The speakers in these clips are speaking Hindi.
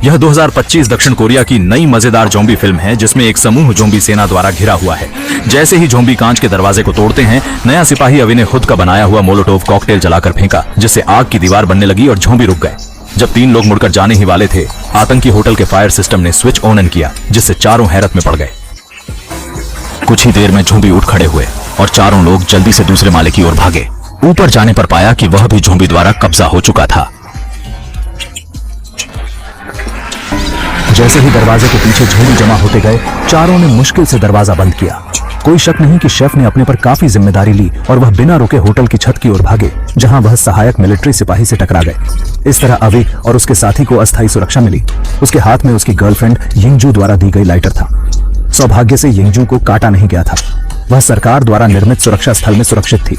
यह 2025 दक्षिण कोरिया की नई मजेदार ज़ॉम्बी फिल्म है जिसमें एक समूह ज़ॉम्बी सेना द्वारा घिरा हुआ है। जैसे ही ज़ॉम्बी कांच के दरवाजे को तोड़ते हैं, नया सिपाही अवि ने खुद का बनाया हुआ मोलोटोव कॉकटेल जलाकर फेंका, जिससे आग की दीवार बनने लगी और ज़ॉम्बी रुक गए। जब 3 लोग मुड़कर जाने ही वाले थे, आतंकी होटल के फायर सिस्टम ने स्विच ऑन किया, जिससे चारों हैरत में पड़ गए। कुछ ही देर में ज़ॉम्बी उठ खड़े हुए और चारों लोग जल्दी से दूसरे माले की ओर भागे। ऊपर जाने पर पाया कि वह भी ज़ॉम्बी द्वारा कब्जा हो चुका था। जैसे ही दरवाजे के पीछे ज़ॉम्बी जमा होते गए, चारों ने मुश्किल से दरवाजा बंद किया। कोई शक नहीं कि शेफ ने अपने पर काफी जिम्मेदारी ली और वह बिना रुके होटल की छत की ओर भागे, जहां वह सहायक मिलिट्री सिपाही से टकरा गए। इस तरह अवि और उसके साथी को अस्थायी सुरक्षा मिली। उसके हाथ में उसकी गर्लफ्रेंड यिंगजू द्वारा दी गई लाइटर था। सौभाग्य से यिंगजू को काटा नहीं गया था। वह सरकार द्वारा निर्मित सुरक्षा स्थल में सुरक्षित थी।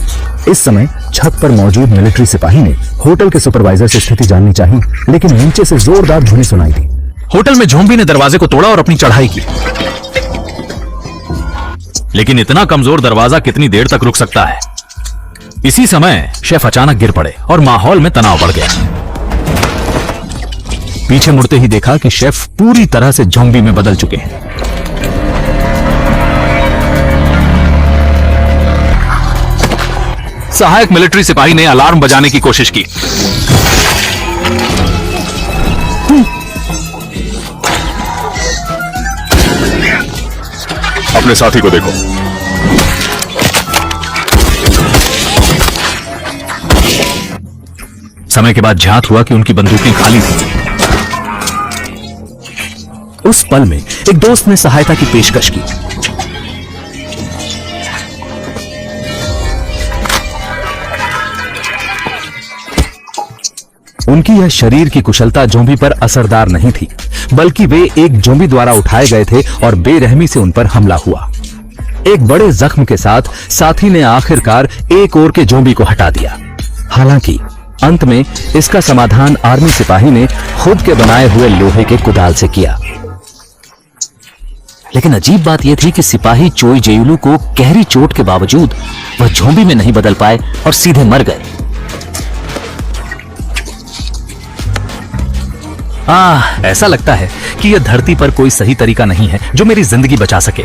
इस समय छत पर मौजूद मिलिट्री सिपाही ने होटल के सुपरवाइजर से स्थिति जाननी चाहिए, लेकिन नीचे से जोरदार ध्वनि सुनाई दी। होटल में ज़ॉम्बी ने दरवाजे को तोड़ा और अपनी चढ़ाई की, लेकिन इतना कमजोर दरवाजा कितनी देर तक रुक सकता है। इसी समय शेफ अचानक गिर पड़े और माहौल में तनाव बढ़ गया। पीछे मुड़ते ही देखा कि शेफ पूरी तरह से ज़ॉम्बी में बदल चुके हैं। सहायक मिलिट्री सिपाही ने अलार्म बजाने की कोशिश की, अपने साथी को देखो। समय के बाद ज्ञात हुआ कि उनकी बंदूकें खाली थीं। उस पल में एक दोस्त ने सहायता की पेशकश की। उनकी यह शरीर की कुशलता ज़ॉम्बी पर असरदार नहीं थी, बल्कि वे एक ज़ॉम्बी द्वारा उठाए गए थे और बेरहमी से उन पर हमला हुआ। एक बड़े जख्म के साथ साथी ने आखिरकार एक और के ज़ॉम्बी को हटा दिया। हालांकि अंत में इसका समाधान आर्मी सिपाही ने खुद के बनाए हुए लोहे के कुदाल से किया। लेकिन अजीब बात यह थी कि सिपाही चोई जेयुलू को गहरी चोट के बावजूद वह ज़ॉम्बी में नहीं बदल पाए और सीधे मर गए। ऐसा लगता है कि यह धरती पर कोई सही तरीका नहीं है जो मेरी जिंदगी बचा सके।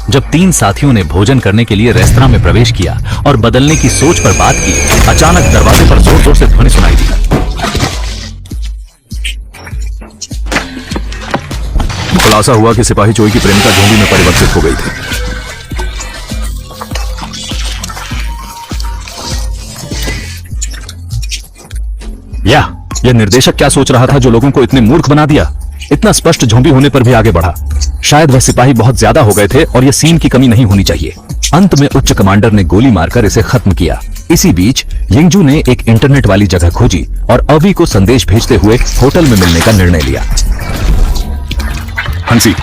जब 3 साथियों ने भोजन करने के लिए रेस्तरां में प्रवेश किया और बदलने की सोच पर बात की, अचानक दरवाजे पर जोर जोर से ध्वनि सुनाई दी। खुलासा हुआ कि सिपाही चोई की प्रेमिका ज़ॉम्बी में परिवर्तित हो गई थी। यह निर्देशक क्या सोच रहा था जो लोगों को इतने मूर्ख बना दिया? इतना स्पष्ट ज़ॉम्बी होने पर भी आगे बढ़ा। शायद वह सिपाही बहुत ज्यादा हो गए थे और यह सीन की कमी नहीं होनी चाहिए। अंत में उच्च कमांडर ने गोली मारकर इसे खत्म किया। इसी बीच यिंगजू ने एक इंटरनेट वाली जगह खोजी और अवि को संदेश भेजते हुए होटल में मिलने का निर्णय लिया। हंसी,